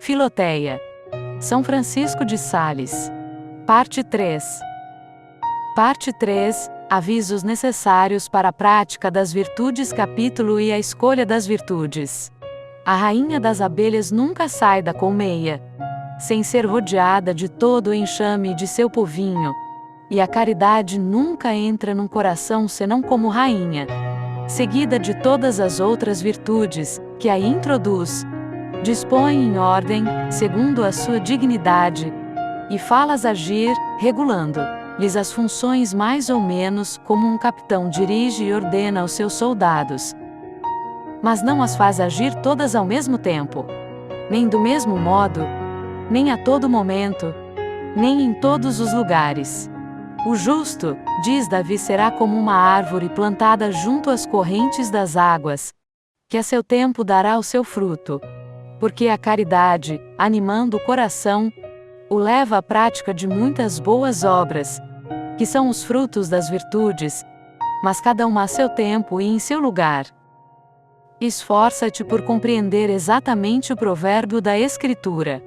Filoteia. São Francisco de Sales. Parte 3. Parte 3. Avisos necessários para a prática das virtudes. Capítulo e a escolha das virtudes. A rainha das abelhas nunca sai da colmeia, sem ser rodeada de todo o enxame de seu povinho. E a caridade nunca entra num coração senão como rainha, seguida de todas as outras virtudes, que a introduz, dispõe em ordem, segundo a sua dignidade, e fala-as agir, regulando-lhes as funções mais ou menos, como um capitão dirige e ordena aos seus soldados. Mas não as faz agir todas ao mesmo tempo, nem do mesmo modo, nem a todo momento, nem em todos os lugares. O justo, diz Davi, será como uma árvore plantada junto às correntes das águas, que a seu tempo dará o seu fruto. Porque a caridade, animando o coração, o leva à prática de muitas boas obras, que são os frutos das virtudes, mas cada uma a seu tempo e em seu lugar. Esforça-te por compreender exatamente o provérbio da Escritura.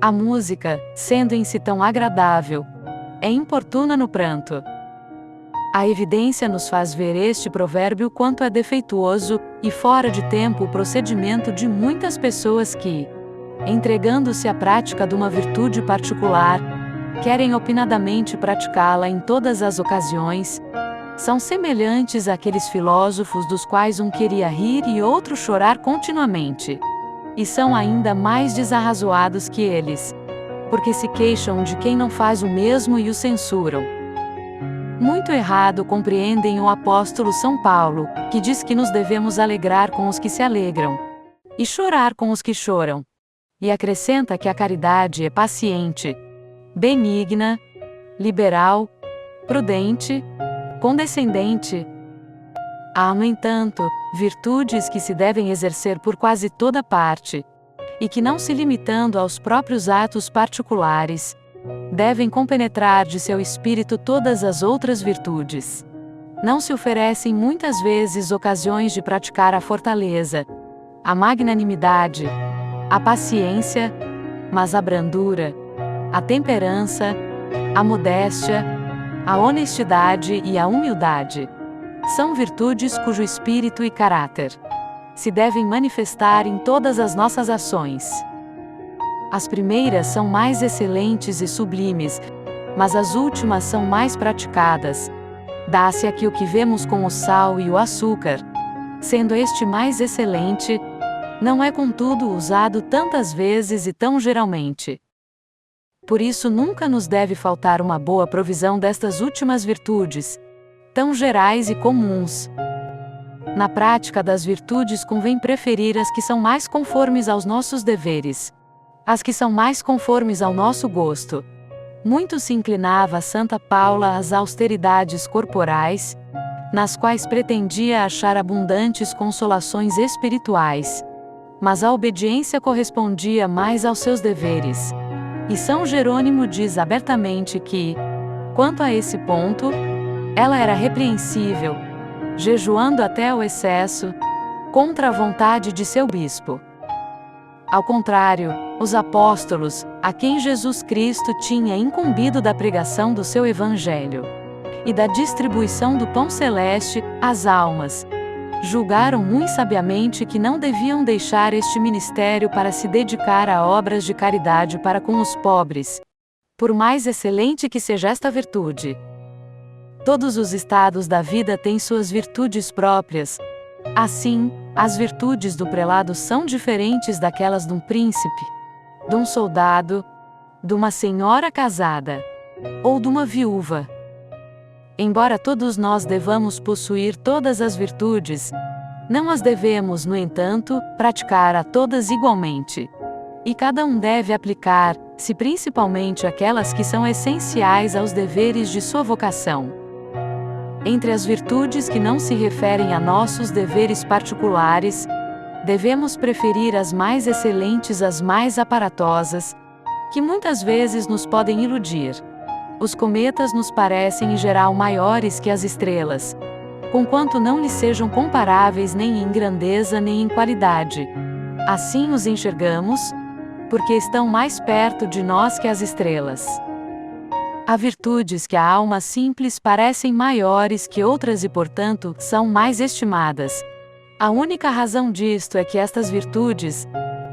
A música, sendo em si tão agradável, é importuna no pranto. A evidência nos faz ver este provérbio quanto é defeituoso e fora de tempo o procedimento de muitas pessoas que, entregando-se à prática de uma virtude particular, querem opinadamente praticá-la em todas as ocasiões. São semelhantes àqueles filósofos dos quais um queria rir e outro chorar continuamente. E são ainda mais desarrazoados que eles, porque se queixam de quem não faz o mesmo e o censuram. Muito errado compreendem o apóstolo São Paulo, que diz que nos devemos alegrar com os que se alegram, e chorar com os que choram. E acrescenta que a caridade é paciente, benigna, liberal, prudente, condescendente. Há, no entanto, virtudes que se devem exercer por quase toda parte, e que, não se limitando aos próprios atos particulares, devem compenetrar de seu espírito todas as outras virtudes. Não se oferecem muitas vezes ocasiões de praticar a fortaleza, a magnanimidade, a paciência, mas a brandura, a temperança, a modéstia, a honestidade e a humildade são virtudes cujo espírito e caráter se devem manifestar em todas as nossas ações. As primeiras são mais excelentes e sublimes, mas as últimas são mais praticadas. Dá-se aqui o que vemos com o sal e o açúcar. Sendo este mais excelente, não é contudo usado tantas vezes e tão geralmente. Por isso nunca nos deve faltar uma boa provisão destas últimas virtudes, tão gerais e comuns. Na prática das virtudes convém preferir as que são mais conformes aos nossos deveres, as que são mais conformes ao nosso gosto. Muito se inclinava Santa Paula às austeridades corporais, nas quais pretendia achar abundantes consolações espirituais, mas a obediência correspondia mais aos seus deveres. E São Jerônimo diz abertamente que, quanto a esse ponto, ela era repreensível, jejuando até o excesso, contra a vontade de seu bispo. Ao contrário, os apóstolos, a quem Jesus Cristo tinha incumbido da pregação do seu evangelho e da distribuição do pão celeste às almas, julgaram muito sabiamente que não deviam deixar este ministério para se dedicar a obras de caridade para com os pobres, por mais excelente que seja esta virtude. Todos os estados da vida têm suas virtudes próprias. Assim, as virtudes do prelado são diferentes daquelas de um príncipe, de um soldado, de uma senhora casada ou de uma viúva. Embora todos nós devamos possuir todas as virtudes, não as devemos, no entanto, praticar a todas igualmente. E cada um deve aplicar-se principalmente àquelas que são essenciais aos deveres de sua vocação. Entre as virtudes que não se referem a nossos deveres particulares, devemos preferir as mais excelentes às mais aparatosas, que muitas vezes nos podem iludir. Os cometas nos parecem em geral maiores que as estrelas, conquanto não lhes sejam comparáveis nem em grandeza nem em qualidade. Assim os enxergamos, porque estão mais perto de nós que as estrelas. Há virtudes que a alma simples parecem maiores que outras e, portanto, são mais estimadas. A única razão disto é que estas virtudes,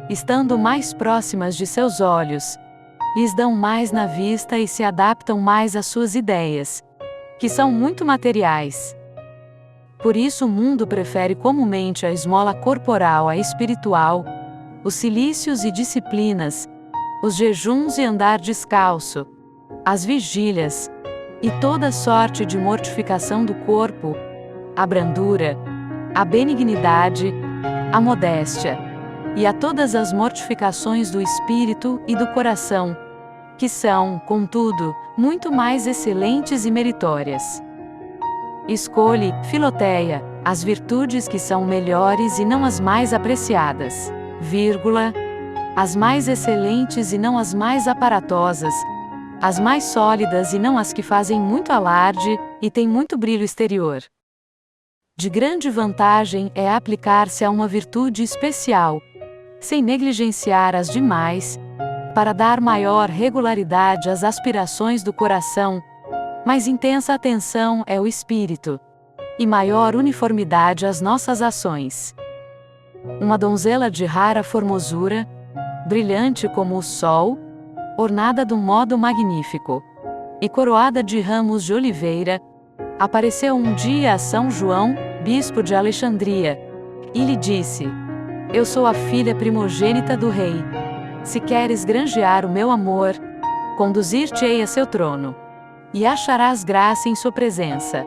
estando mais próximas de seus olhos, lhes dão mais na vista e se adaptam mais às suas ideias, que são muito materiais. Por isso o mundo prefere comumente a esmola corporal à espiritual, os cilícios e disciplinas, os jejuns e andar descalço, as vigílias, e toda sorte de mortificação do corpo, a brandura, a benignidade, a modéstia, e a todas as mortificações do espírito e do coração, que são, contudo, muito mais excelentes e meritórias. Escolhe, Filoteia, as virtudes que são melhores e não as mais apreciadas, as mais excelentes e não as mais aparatosas, as mais sólidas e não as que fazem muito alarde e têm muito brilho exterior. De grande vantagem é aplicar-se a uma virtude especial, sem negligenciar as demais, para dar maior regularidade às aspirações do coração, mais intensa atenção é o espírito, e maior uniformidade às nossas ações. Uma donzela de rara formosura, brilhante como o sol, ornada de um modo magnífico, e coroada de ramos de oliveira, apareceu um dia a São João, bispo de Alexandria, e lhe disse: Eu sou a filha primogênita do rei. Se queres granjear o meu amor, conduzir-te-ei a seu trono, e acharás graça em sua presença.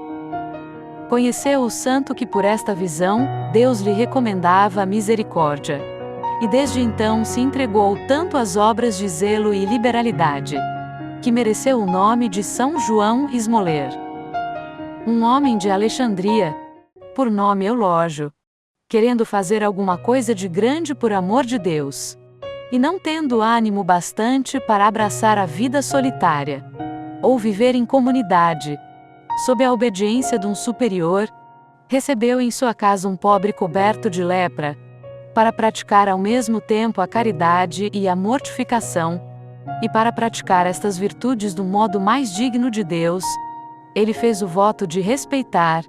Conheceu o santo que por esta visão, Deus lhe recomendava a misericórdia. E desde então se entregou tanto às obras de zelo e liberalidade, que mereceu o nome de São João Esmoler. Um homem de Alexandria, por nome Eulógio, querendo fazer alguma coisa de grande por amor de Deus, e não tendo ânimo bastante para abraçar a vida solitária, ou viver em comunidade, sob a obediência de um superior, recebeu em sua casa um pobre coberto de lepra, para praticar ao mesmo tempo a caridade e a mortificação, e para praticar estas virtudes do modo mais digno de Deus, ele fez o voto de respeitar,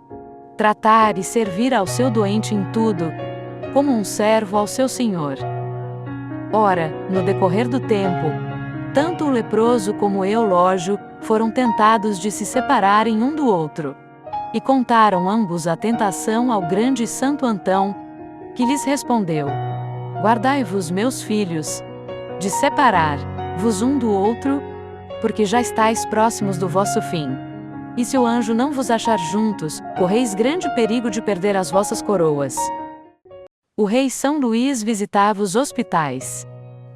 tratar e servir ao seu doente em tudo, como um servo ao seu senhor. Ora, no decorrer do tempo, tanto o leproso como Eulógio foram tentados de se separarem um do outro, e contaram ambos a tentação ao grande Santo Antão, que lhes respondeu: Guardai-vos, meus filhos, de separar-vos um do outro, porque já estáis próximos do vosso fim. E se o anjo não vos achar juntos, correis grande perigo de perder as vossas coroas. O rei São Luís visitava os hospitais,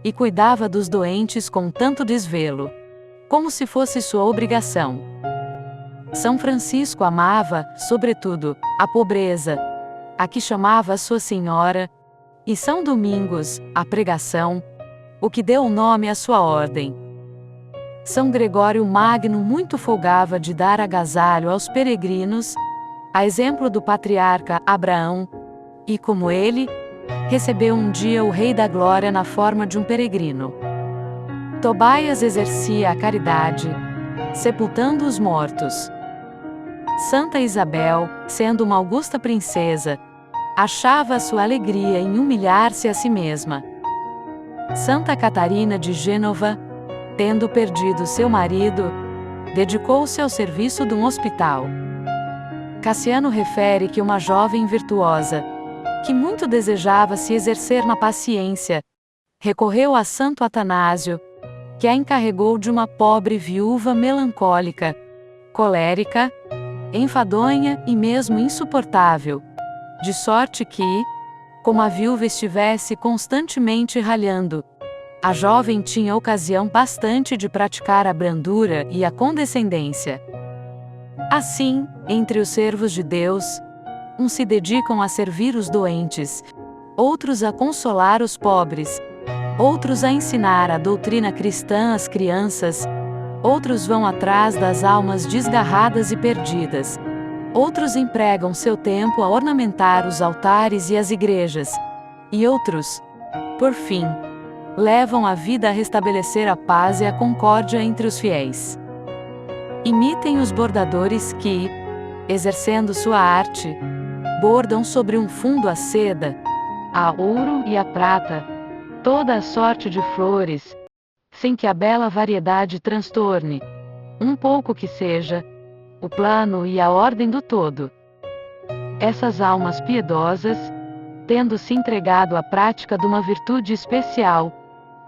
e cuidava dos doentes com tanto desvelo, como se fosse sua obrigação. São Francisco amava, sobretudo, a pobreza, a que chamava Sua Senhora, e São Domingos, a pregação, o que deu o nome à sua ordem. São Gregório Magno muito folgava de dar agasalho aos peregrinos, a exemplo do patriarca Abraão, e como ele, recebeu um dia o Rei da Glória na forma de um peregrino. Tobaias exercia a caridade, sepultando os mortos. Santa Isabel, sendo uma augusta princesa, achava sua alegria em humilhar-se a si mesma. Santa Catarina de Gênova, tendo perdido seu marido, dedicou-se ao serviço de um hospital. Cassiano refere que uma jovem virtuosa, que muito desejava se exercer na paciência, recorreu a Santo Atanásio, que a encarregou de uma pobre viúva melancólica, colérica, enfadonha e mesmo insuportável, de sorte que, como a viúva estivesse constantemente ralhando, a jovem tinha ocasião bastante de praticar a brandura e a condescendência. Assim, entre os servos de Deus, uns se dedicam a servir os doentes, outros a consolar os pobres, outros a ensinar a doutrina cristã às crianças, outros vão atrás das almas desgarradas e perdidas, outros empregam seu tempo a ornamentar os altares e as igrejas, e outros, por fim, levam a vida a restabelecer a paz e a concórdia entre os fiéis. Imitem os bordadores que, exercendo sua arte, bordam sobre um fundo a seda, a ouro e a prata, toda a sorte de flores, sem que a bela variedade transtorne, um pouco que seja, o plano e a ordem do todo. Essas almas piedosas, tendo se entregado à prática de uma virtude especial,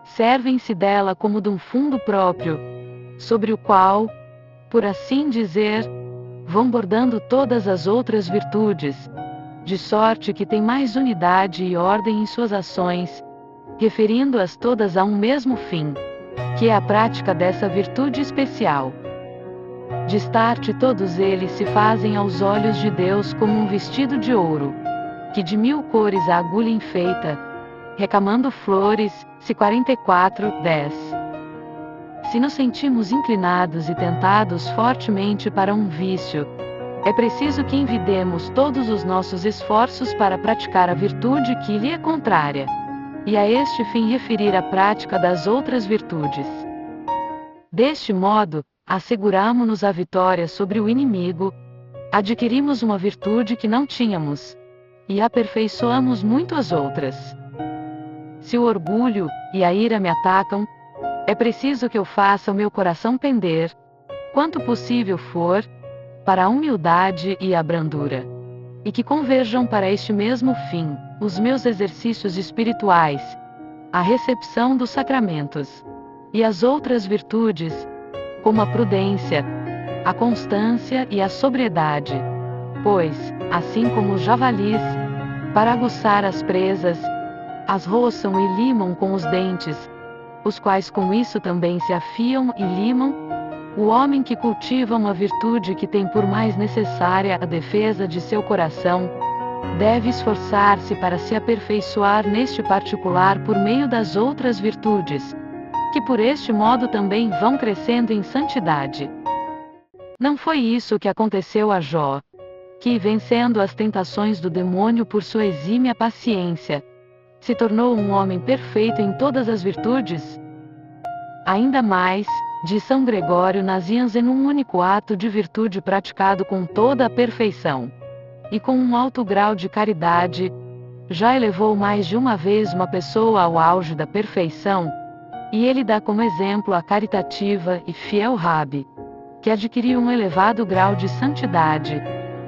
servem-se dela como de um fundo próprio, sobre o qual, por assim dizer, vão bordando todas as outras virtudes, de sorte que tem mais unidade e ordem em suas ações, referindo-as todas a um mesmo fim, que é a prática dessa virtude especial. Destarte todos eles se fazem aos olhos de Deus como um vestido de ouro, que de 1000 cores a agulha enfeita, recamando flores, se 44:10. Se nos sentimos inclinados e tentados fortemente para um vício, é preciso que envidemos todos os nossos esforços para praticar a virtude que lhe é contrária, e a este fim referir a prática das outras virtudes. Deste modo, asseguramo-nos a vitória sobre o inimigo, adquirimos uma virtude que não tínhamos, e aperfeiçoamos muito as outras. Se o orgulho e a ira me atacam, é preciso que eu faça o meu coração pender, quanto possível for, para a humildade e a brandura, e que converjam para este mesmo fim os meus exercícios espirituais, a recepção dos sacramentos, e as outras virtudes, como a prudência, a constância e a sobriedade, pois, assim como os javalis, para aguçar as presas, as roçam e limam com os dentes, os quais com isso também se afiam e limam, o homem que cultiva uma virtude que tem por mais necessária a defesa de seu coração, deve esforçar-se para se aperfeiçoar neste particular por meio das outras virtudes, que por este modo também vão crescendo em santidade. Não foi isso que aconteceu a Jó, que, vencendo as tentações do demônio por sua exímia paciência, se tornou um homem perfeito em todas as virtudes? Ainda mais, diz São Gregório Nazianzen, num único ato de virtude praticado com toda a perfeição, e com um alto grau de caridade, já elevou mais de uma vez uma pessoa ao auge da perfeição, e ele dá como exemplo a caritativa e fiel Rabi, que adquiriu um elevado grau de santidade,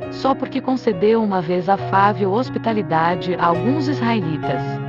só porque concedeu uma vez afável hospitalidade a alguns israelitas.